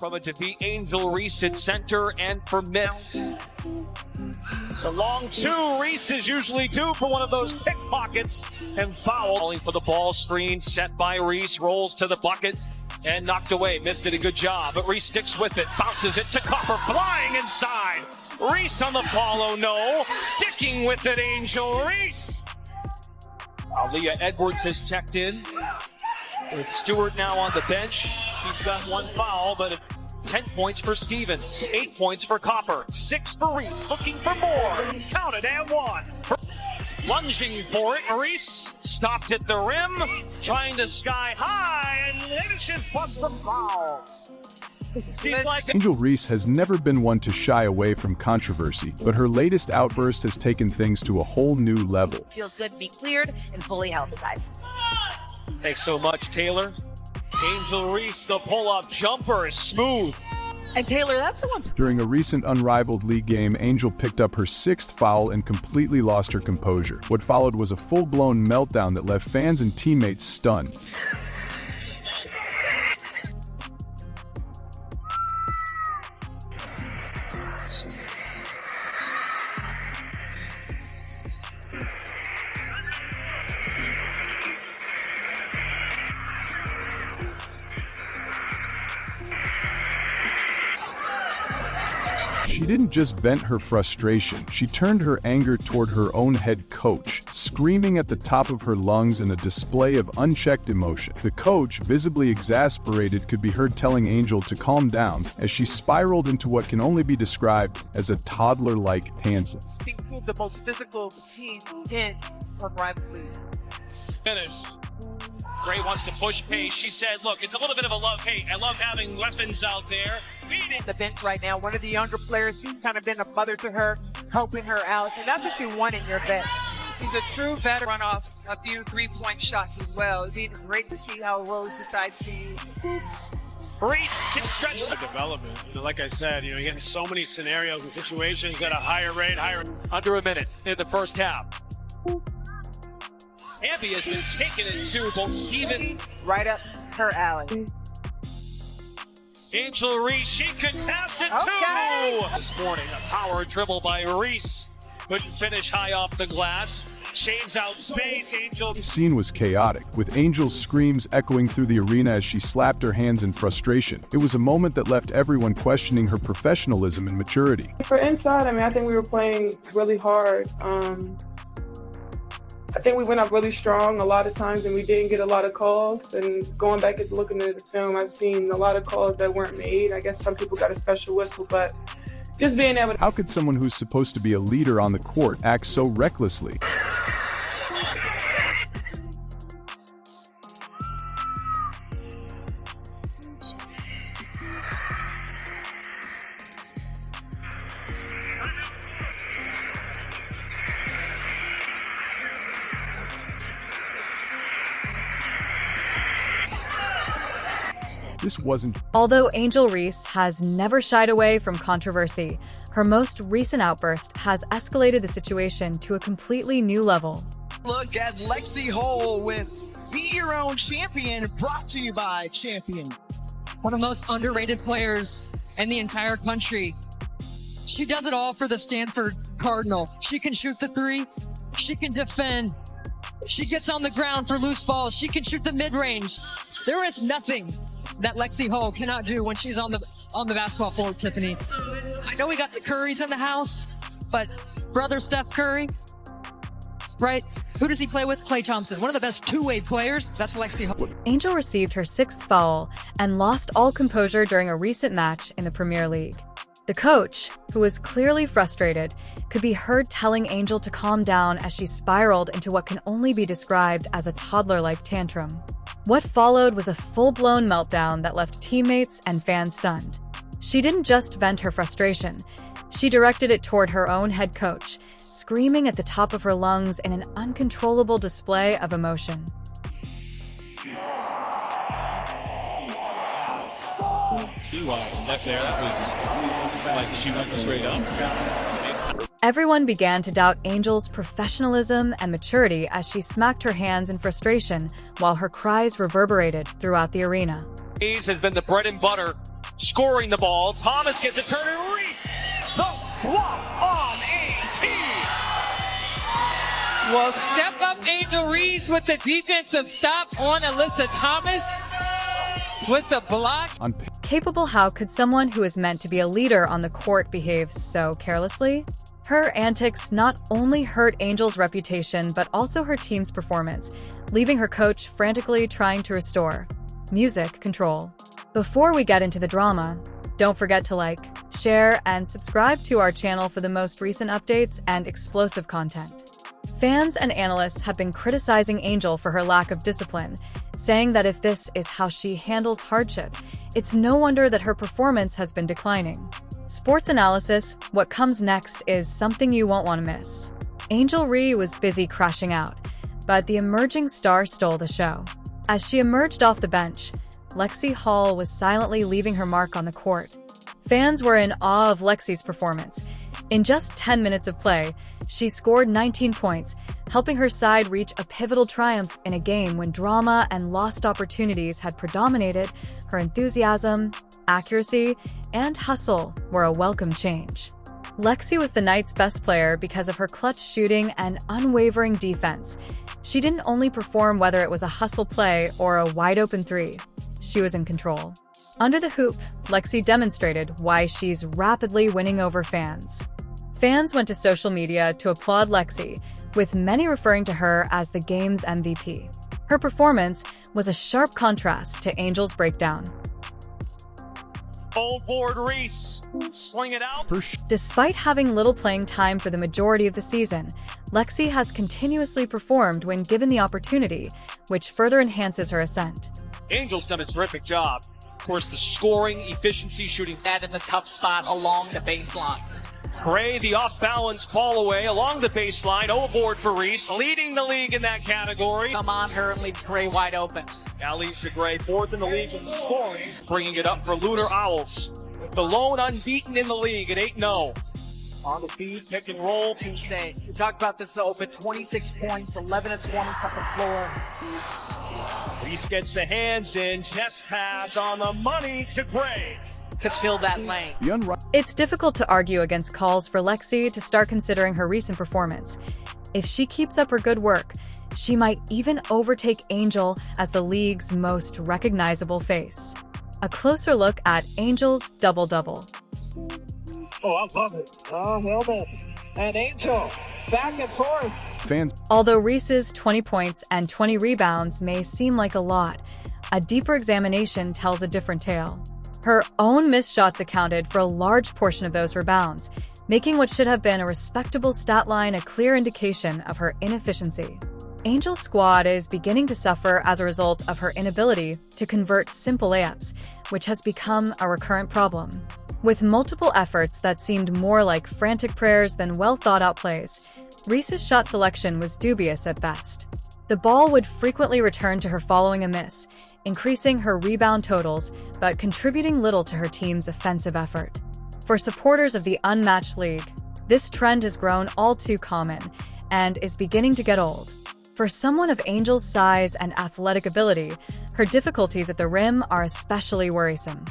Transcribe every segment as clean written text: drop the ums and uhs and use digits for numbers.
from it to be Angel Reese at center and for mid. It's a long two. Reese is usually due for one of those pickpockets and foul. Calling for the ball screen set by Reese, rolls to the bucket and knocked away. Missed it, a good job, but Reese sticks with it, bounces it to Copper, flying inside. Reese on the follow, no, sticking with it, Angel Reese. Aaliyah Edwards has checked in with Stewart now on the bench. She's got one foul, but 10 points for Stevens, 8 points for Copper, 6 for Reese, looking for more. Counted and one. Lunging for it, Reese stopped at the rim, trying to sky high, and finishes plus the foul. She's like Angel Reese has never been one to shy away from controversy, but her latest outburst has taken things to a whole new level. Feels good to be cleared and fully healthy, guys. Thanks so much, Taylor. Angel Reese, the pull-up jumper is smooth. And Taylor, that's the one. During a recent unrivaled league game, Angel picked up her 6th foul and completely lost her composure. What followed was a full-blown meltdown that left fans and teammates stunned. She didn't just vent her frustration, she turned her anger toward her own head coach, screaming at the top of her lungs in a display of unchecked emotion. The coach, visibly exasperated, could be heard telling Angel to calm down as she spiraled into what can only be described as a toddler-like tantrum. The most physical team in the rivalry. Finish. Gray wants to push pace. She said, look, it's a little bit of a love-hate. I love having weapons out there. Beating the bench right now, one of the younger players who's kind of been a mother to her, helping her out. And that's what you want in your vet. He's a true veteran. Run off a few three-point shots as well. It's even great to see how Rose decides to use. Reese can stretch the development. Like I said, you're getting so many scenarios and situations at a higher rate, Under a minute in the first half. Abby has been taken into both Steven. Right up her alley. Angel Reese, she could pass it too! This morning, a power dribble by Reese. Couldn't finish high off the glass. Shaves out space, Angel. The scene was chaotic, with Angel's screams echoing through the arena as she slapped her hands in frustration. It was a moment that left everyone questioning her professionalism and maturity. For inside, I think we were playing really hard. I think we went up really strong a lot of times and we didn't get a lot of calls. And going back and looking at the film, I've seen a lot of calls that weren't made. I guess some people got a special whistle, but just being able to... How could someone who's supposed to be a leader on the court act so recklessly? This wasn't. Although Angel Reese has never shied away from controversy, her most recent outburst has escalated the situation to a completely new level. Look at Lexi Hull with Be Your Own Champion, brought to you by Champion. One of the most underrated players in the entire country. She does it all for the Stanford Cardinal. She can shoot the three. She can defend. She gets on the ground for loose balls. She can shoot the mid-range. There is nothing that Lexi Hull cannot do when she's on the basketball floor, Tiffany. I know we got the Currys in the house, but brother Steph Curry, right? Who does he play with? Klay Thompson. One of the best two-way players. That's Lexi Hull. Angel received her 6th foul and lost all composure during a recent match in the Premier League. The coach, who was clearly frustrated, could be heard telling Angel to calm down as she spiraled into what can only be described as a toddler-like tantrum. What followed was a full-blown meltdown that left teammates and fans stunned. She didn't just vent her frustration, she directed it toward her own head coach, screaming at the top of her lungs in an uncontrollable display of emotion. See why that's there. That was like she went straight up. Everyone began to doubt Angel's professionalism and maturity as she smacked her hands in frustration while her cries reverberated throughout the arena. Has been the bread and butter scoring the ball. Thomas gets a turn, and Reese, the swap on AT. Well, step up Angel Reese with the defensive stop on Alyssa Thomas with the block. Capable, how could someone who is meant to be a leader on the court behave so carelessly? Her antics not only hurt Angel's reputation, but also her team's performance, leaving her coach frantically trying to restore music control. Before we get into the drama, don't forget to like, share, and subscribe to our channel for the most recent updates and explosive content. Fans and analysts have been criticizing Angel for her lack of discipline, saying that if this is how she handles hardship, it's no wonder that her performance has been declining. Sports analysis, what comes next is something you won't want to miss. Angel Reese was busy crashing out, but the emerging star stole the show. As she emerged off the bench, Lexi Hull was silently leaving her mark on the court. Fans were in awe of Lexi's performance. In just 10 minutes of play, she scored 19 points, helping her side reach a pivotal triumph in a game when drama and lost opportunities had predominated. Her enthusiasm, accuracy, and hustle were a welcome change. Lexi was the night's best player because of her clutch shooting and unwavering defense. She didn't only perform whether it was a hustle play or a wide-open three. She was in control. Under the hoop, Lexi demonstrated why she's rapidly winning over fans. Fans went to social media to applaud Lexi, with many referring to her as the game's MVP. Her performance was a sharp contrast to Angel's breakdown. Full board Reese, sling it out. Despite having little playing time for the majority of the season, Lexi has continuously performed when given the opportunity, which further enhances her ascent. Angel's done a terrific job. Of course, the scoring, efficiency, shooting. That in the tough spot along the baseline. Gray, the off-balance fall away along the baseline. Overboard for Reese, leading the league in that category. Come on her and leaves Gray wide open. Alicia Gray, fourth in the league in scoring, bringing it up for Lunar Owls. The lone unbeaten in the league at 8-0. On the feed, pick and roll. Tuesday. We talked about this open. 26 points, 11 of 20 from the floor. Reese gets the hands in, chest pass on the money to Gray. To fill that lane. It's difficult to argue against calls for Lexi to start considering her recent performance. If she keeps up her good work, she might even overtake Angel as the league's most recognizable face. A closer look at Angel's double-double. Oh, I love it. Oh, well done. And Angel, back and forth. Fans. Although Reese's 20 points and 20 rebounds may seem like a lot, a deeper examination tells a different tale. Her own missed shots accounted for a large portion of those rebounds, making what should have been a respectable stat line a clear indication of her inefficiency. Angel's squad is beginning to suffer as a result of her inability to convert simple layups, which has become a recurrent problem. With multiple efforts that seemed more like frantic prayers than well-thought-out plays, Reese's shot selection was dubious at best. The ball would frequently return to her following a miss, increasing her rebound totals but contributing little to her team's offensive effort. For supporters of the unmatched league, this trend has grown all too common and is beginning to get old. For someone of Angel's size and athletic ability, her difficulties at the rim are especially worrisome.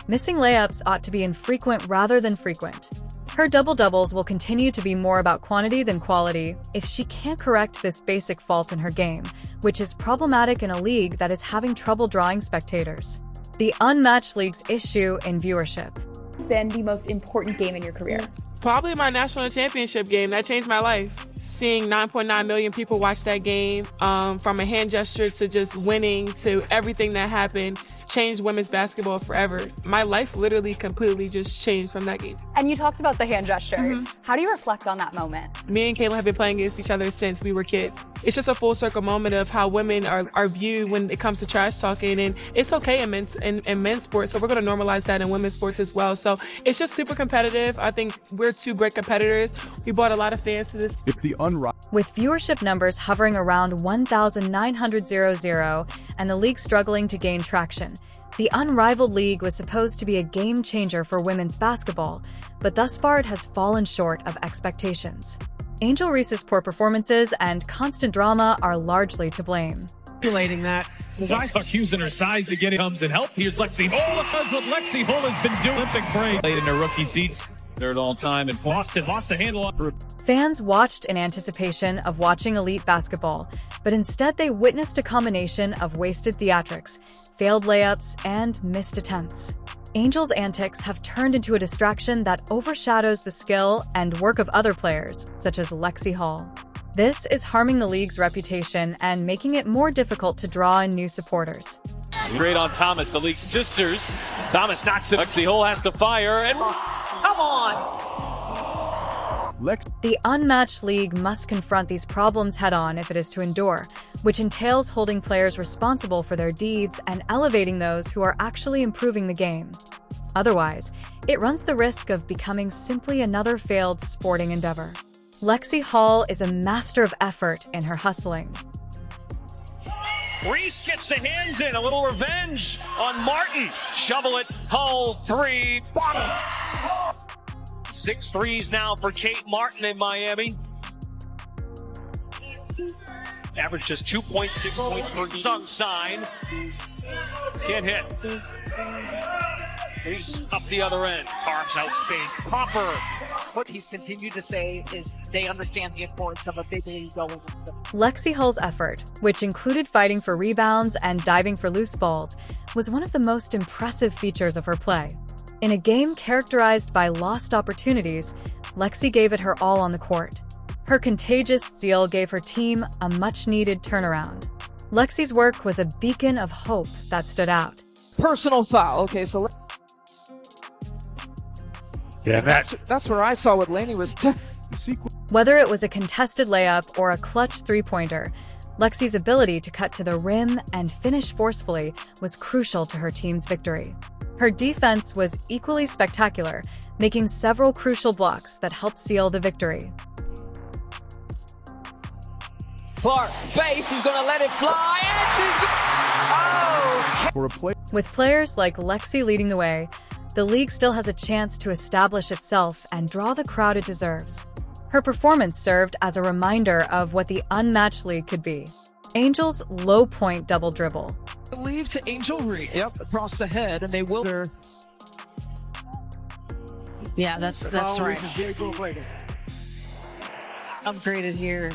Missing layups ought to be infrequent rather than frequent. Her double-doubles will continue to be more about quantity than quality if she can't correct this basic fault in her game, which is problematic in a league that is having trouble drawing spectators. The unmatched league's issue in viewership. It's been the most important game in your career. Probably my national championship game. That changed my life. Seeing 9.9 million people watch that game, from a hand gesture to just winning to everything that happened, changed women's basketball forever. My life literally completely just changed from that game. And you talked about the hand gesture. How do you reflect on that moment? Me and Kayla have been playing against each other since we were kids. It's just a full circle moment of how women are viewed when it comes to trash talking, and it's okay in men's sports, so we're going to normalize that in women's sports as well. So it's just super competitive. I think we're two great competitors. We brought a lot of fans to this. With viewership numbers hovering around 1,900 and the league struggling to gain traction, the unrivaled league was supposed to be a game changer for women's basketball, but thus far it has fallen short of expectations. Angel Reese's poor performances and constant drama are largely to blame. Manipulating that. Tuck using her size to get it comes and help. Here's Lexi Hull. That's what Lexi Hull has been doing. Olympic break. Played in her rookie seats. Third all time. And Boston lost the handle on. Fans watched in anticipation of watching elite basketball, but instead they witnessed a combination of wasted theatrics, failed layups, and missed attempts. Angel's antics have turned into a distraction that overshadows the skill and work of other players, such as Lexi Hull. This is harming the league's reputation and making it more difficult to draw in new supporters. Great on Thomas, the league's sisters. Thomas knocks it. Lexi Hull has to fire, and come on! The unmatched league must confront these problems head-on if it is to endure, which entails holding players responsible for their deeds and elevating those who are actually improving the game. Otherwise, it runs the risk of becoming simply another failed sporting endeavor. Lexi Hull is a master of effort in her hustling. Reese gets the hands in, a little revenge on Martin. Shovel it, Hull, three, bottom. 6 threes now for Kate Martin in Miami. Average just 2.6 points per sung sign. Can't hit. Reese up the other end, carves out space. Popper. What he's continued to say is they understand the importance of a big lead going. Lexi Hull's effort, which included fighting for rebounds and diving for loose balls, was one of the most impressive features of her play. In a game characterized by lost opportunities, Lexi gave it her all on the court. Her contagious zeal gave her team a much-needed turnaround. Lexi's work was a beacon of hope that stood out. Personal foul. Okay, so Yeah, that's where I saw what Laney was. Whether it was a contested layup or a clutch three-pointer, Lexi's ability to cut to the rim and finish forcefully was crucial to her team's victory. Her defense was equally spectacular, making several crucial blocks that helped seal the victory. Clark, base is gonna let it fly, and she's With players like Lexi leading the way, the league still has a chance to establish itself and draw the crowd it deserves. Her performance served as a reminder of what the unmatched league could be. Angel's low-point double dribble. Leave to Angel Reese. Yep, across the head, and they will. Yeah, that's right. Upgraded here.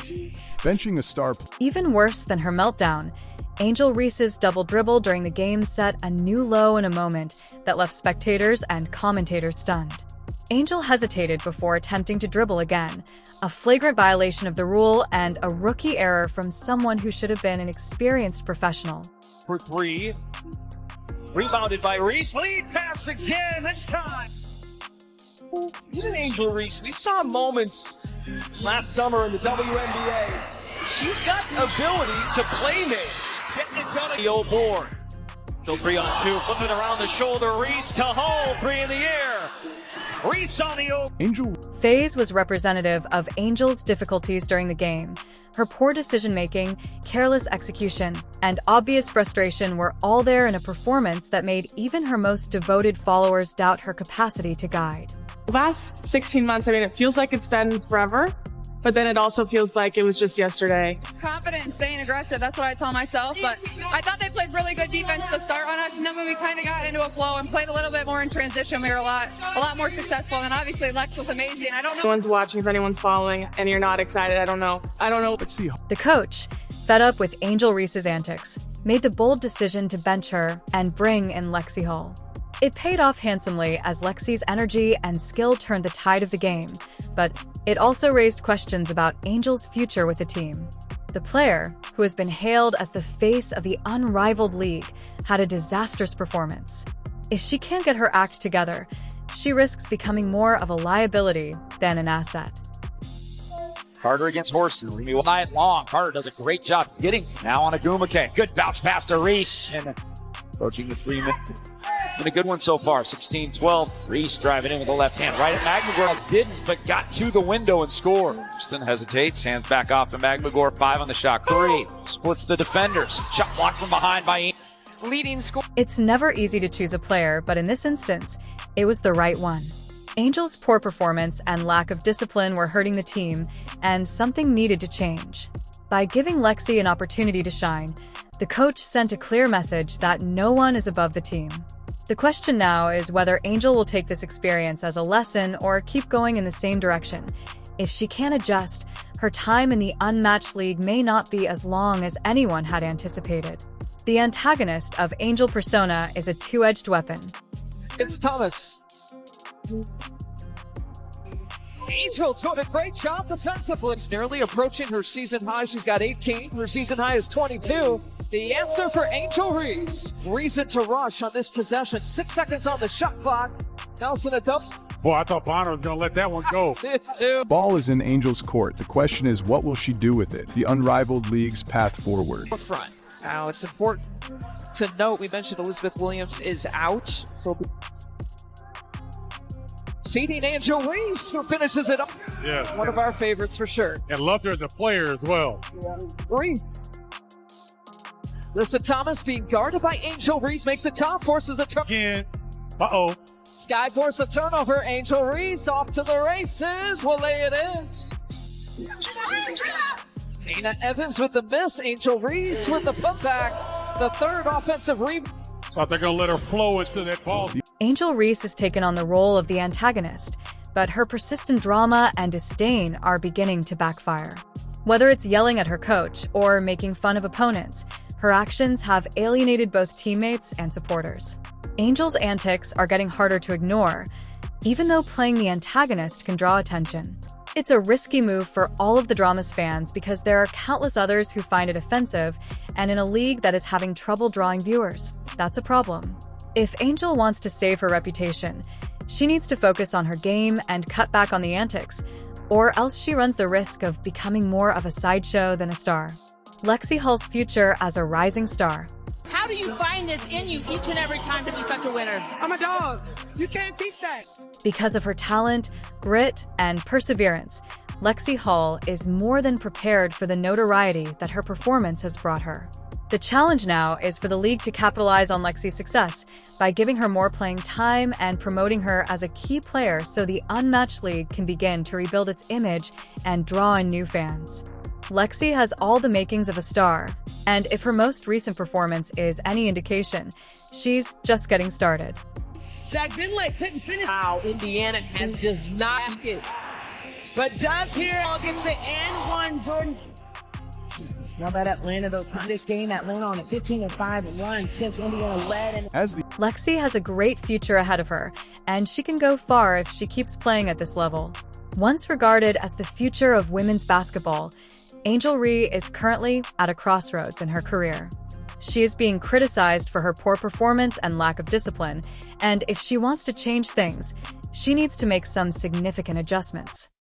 Benching a star. Even worse than her meltdown, Angel Reese's double dribble during the game set a new low in a moment that left spectators and commentators stunned. Angel hesitated before attempting to dribble again, a flagrant violation of the rule and a rookie error from someone who should have been an experienced professional. For three. Rebounded by Reese. Lead pass again, this time. He's an Angel Reese. We saw moments last summer in the WNBA. She's got ability to playmate. Getting it done at the old board. Still 3 on 2. Flipping around the shoulder. Reese to Hull. 3 in the air. Reese on the open. Angel. FaZe was representative of Angel's difficulties during the game. Her poor decision-making, careless execution, and obvious frustration were all there in a performance that made even her most devoted followers doubt her capacity to guide. The last 16 months, I mean, it feels like it's been forever, but then it also feels like it was just yesterday. Confident, staying aggressive, that's what I tell myself, but I thought they played really good defense to start on us, and then when we kind of got into a flow and played a little bit more in transition, we were a lot more successful, and obviously Lex was amazing. I don't know. If anyone's watching, if anyone's following, and you're not excited, I don't know. The coach, fed up with Angel Reese's antics, made the bold decision to bench her and bring in Lexi Hull. It paid off handsomely as Lexi's energy and skill turned the tide of the game, but it also raised questions about Angel's future with the team. The player, who has been hailed as the face of the unrivaled league, had a disastrous performance. If she can't get her act together, she risks becoming more of a liability than an asset. Carter against Horton. All night long. Carter does a great job getting now on Agumake. Good bounce pass to Reese. And approaching the 3 minute. Been a good one so far. 16-12. Reese driving in with the left hand. Right at Magmagor. Didn't, but got to the window and scored. Houston hesitates. Hands back off to Magmagor. 5 on the shot. 3. Splits the defenders. Shot blocked from behind by leading score. It's never easy to choose a player, but in this instance, it was the right one. Angel's poor performance and lack of discipline were hurting the team, and something needed to change. By giving Lexi an opportunity to shine, The coach sent a clear message that no one is above the team. The question now is whether Angel will take this experience as a lesson or keep going in the same direction. If she can't adjust, her time in the unmatched league may not be as long as anyone had anticipated. The antagonist of Angel persona is a two-edged weapon. It's Thomas. Angel doing a great job defensively. It's nearly approaching her season high. She's got 18. Her season high is 22. The answer for Angel Reese. Reason to rush on this possession. 6 seconds on the shot clock. Nelson a double. Boy, I thought Bonner was going to let that one go. Ball is in Angel's court. The question is, what will she do with it? The unrivaled league's path forward. Front. Now, it's important to note, we mentioned Elizabeth Williams is out. Feeding Angel Reese, who finishes it up. Yes. One of our favorites for sure. And loved her as a player as well. Reese. Listen, Thomas being guarded by Angel Reese makes the top, forces a turn. Again. Uh-oh. Sky force a turnover. Angel Reese off to the races. Will lay it in. Dana Evans with the miss. Angel Reese with the putback. The third offensive rebound. Thought they're going to let her flow into that ball. Angel Reese has taken on the role of the antagonist, but her persistent drama and disdain are beginning to backfire. Whether it's yelling at her coach or making fun of opponents, her actions have alienated both teammates and supporters. Angel's antics are getting harder to ignore, even though playing the antagonist can draw attention. It's a risky move for all of the drama's fans because there are countless others who find it offensive, and in a league that is having trouble drawing viewers, that's a problem. If Angel wants to save her reputation, she needs to focus on her game and cut back on the antics, or else she runs the risk of becoming more of a sideshow than a star. Lexi Hull's future as a rising star. How do you find this in you each and every time to be such a winner? I'm a dog. You can't teach that. Because of her talent, grit, and perseverance, Lexi Hull is more than prepared for the notoriety that her performance has brought her. The challenge now is for the league to capitalize on Lexi's success by giving her more playing time and promoting her as a key player so the unmatched league can begin to rebuild its image and draw in new fans. Lexi has all the makings of a star, and if her most recent performance is any indication, she's just getting started. Jack Binley couldn't finish. Wow, Indiana has just not it. But does here against the N1 Jordan. Now that Atlanta, this game, Atlanta on a 15-5 since Indiana led. Lexi has a great future ahead of her, and she can go far if she keeps playing at this level. Once regarded as the future of women's basketball, Angel Reese is currently at a crossroads in her career. She is being criticized for her poor performance and lack of discipline, and if she wants to change things, she needs to make some significant adjustments.